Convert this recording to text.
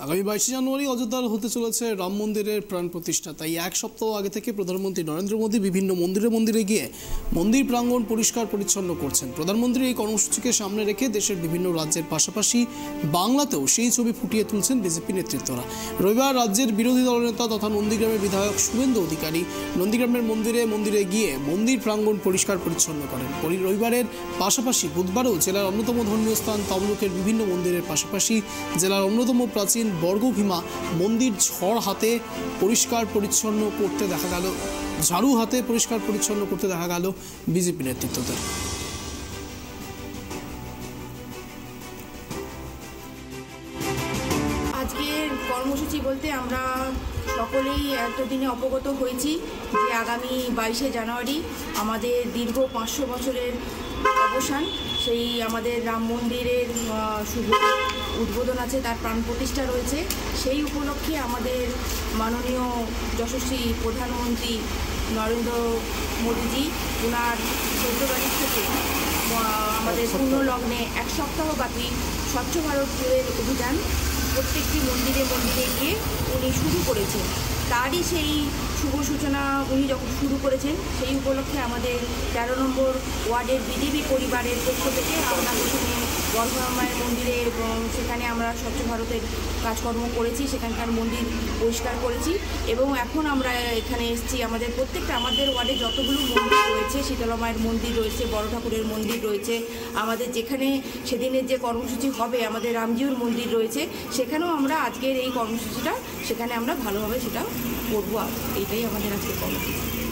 আগামী 22 জানুয়ারি অযোধ্যার হতে চলেছে রাম মন্দিরের প্রাণ প্রতিষ্ঠা। তাই এক সপ্তাহ আগে থেকে প্রধানমন্ত্রী নরেন্দ্র মোদী বিভিন্ন মন্দিরে গিয়ে মন্দির প্রাঙ্গণ পরিষ্কার পরিচ্ছন্ন করছেন। প্রধানমন্ত্রী এই কর্মসূচিকে সামনে রেখে দেশের বিভিন্ন রাজ্যের পাশাপাশি বাংলাতেও সেই ছবি ফুটিয়ে তুলছেন বিজেপি নেতৃত্বরা। রবিবার রাজ্যের বিরোধী দলনেতা তথা নন্দীগ্রামের বিধায়ক শুভেন্দু অধিকারী নন্দীগ্রামের মন্দিরে গিয়ে মন্দির প্রাঙ্গণ পরিষ্কার পরিচ্ছন্ন করেন। রবিবারের পাশাপাশি বুধবারও জেলার অন্যতম ধর্মীয় স্থান তমলুকের বিভিন্ন মন্দিরের পাশাপাশি জেলার অন্যতম প্রাচীন বর্গভীমা মন্দির ঝাড়ু হাতে পরিষ্কার পরিচ্ছন্ন করতে দেখা গেল বিজেপি নেতৃত্বদের। আজকের কর্মসূচি বলতে আমরা সকলেই এতদিনে অবগত হয়েছি যে আগামী 22শে জানুয়ারি আমাদের দীর্ঘ 500 বছরের অবসান, সেই আমাদের রাম মন্দিরের শুভ উদ্বোধন আছে, তার প্রাণ প্রতিষ্ঠা রয়েছে। সেই উপলক্ষে আমাদের মাননীয় যশস্বী প্রধানমন্ত্রী নরেন্দ্র মোদীজি ওনার 14 তারিখ থেকে আমাদের পূর্ণলগ্নে এক সপ্তাহব্যাপী স্বচ্ছ ভারতের অভিযান প্রত্যেকটি মন্দিরে গিয়ে উনি শুরু করেছেন। তারই সেই শুভ সূচনা উনি যখন শুরু করেছেন, সেই উপলক্ষে আমাদের 13 নম্বর ওয়ার্ডের বিজেপি পরিবারের পক্ষ থেকে আমরা প্রথমে বর্গভীমার মন্দিরে সেখানে আমরা স্বচ্ছ ভারতের কাজকর্ম করেছি, সেখানকার মন্দির পরিষ্কার করেছি এবং এখন আমরা এখানে এসেছি। আমাদের ওয়ার্ডে যতগুলো মন্দির রয়েছে, শীতলা মায়ের মন্দির রয়েছে, বড় ঠাকুরের মন্দির রয়েছে, আমাদের যেখানে সেদিনের যে কর্মসূচি হবে আমাদের রামজিউর মন্দির রয়েছে, সেখানেও আমরা আজকের এই কর্মসূচিটা সেখানে আমরা ভালোভাবে সেটা করবো। এইটাই আমাদের আজকের কর্মসূচি।